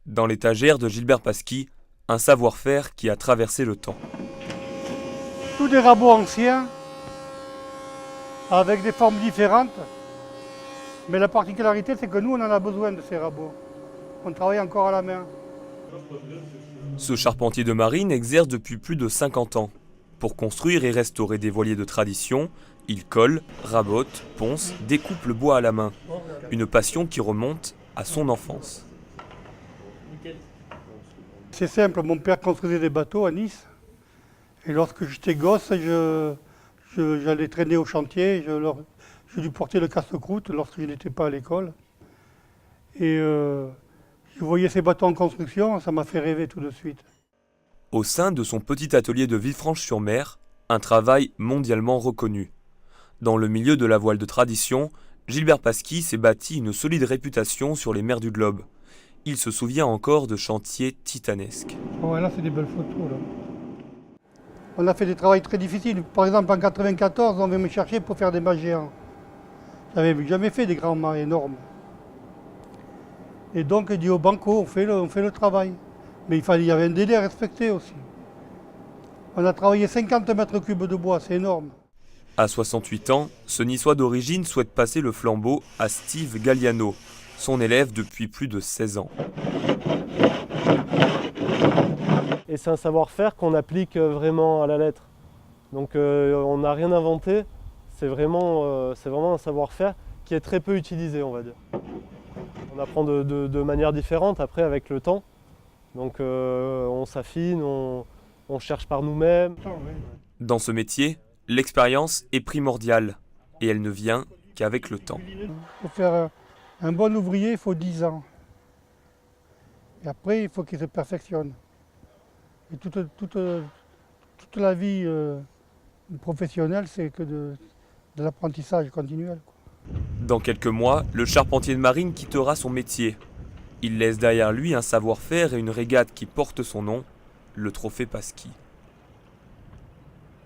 Dans l'étagère de Gilbert Pasqui, un savoir-faire qui a traversé le temps. Tous des rabots anciens, avec des formes différentes. Mais la particularité, c'est que nous, on en a besoin de ces rabots. On travaille encore à la main. Ce charpentier de marine exerce depuis plus de 50 ans. Pour construire et restaurer des voiliers de tradition, il colle, rabote, ponce, découpe le bois à la main. Une passion qui remonte à son enfance. C'est simple, mon père construisait des bateaux à Nice. Et lorsque j'étais gosse, j'allais traîner au chantier, je lui portais le casse-croûte lorsque je n'étais pas à l'école. Et je voyais ces bateaux en construction, ça m'a fait rêver tout de suite. Au sein de son petit atelier de Villefranche-sur-Mer, un travail mondialement reconnu. Dans le milieu de la voile de tradition, Gilbert Pasqui s'est bâti une solide réputation sur les mers du globe. Il se souvient encore de chantiers titanesques. Oh, là, c'est des belles photos. Là. On a fait des travaux très difficiles. Par exemple, en 1994, on venait me chercher pour faire des mâts géants. Je n'avais jamais fait des grands mâts énormes. Et donc, il dit au banco, on fait le travail. Mais il y avait un délai à respecter aussi. On a travaillé 50 mètres cubes de bois, c'est énorme. À 68 ans, ce Niçois d'origine souhaite passer le flambeau à Steve Galliano, son élève depuis plus de 16 ans. Et c'est un savoir-faire qu'on applique vraiment à la lettre. Donc on n'a rien inventé, c'est vraiment un savoir-faire qui est très peu utilisé, on va dire. On apprend de manière différente après avec le temps. Donc on s'affine, on cherche par nous-mêmes. Dans ce métier, l'expérience est primordiale et elle ne vient qu'avec le temps. Pour faire un bon ouvrier, il faut 10 ans. Et après, il faut qu'il se perfectionne. Et toute la vie professionnelle, c'est que de l'apprentissage continuel. Dans quelques mois, le charpentier de marine quittera son métier. Il laisse derrière lui un savoir-faire et une régate qui porte son nom, le Trophée Pasqui.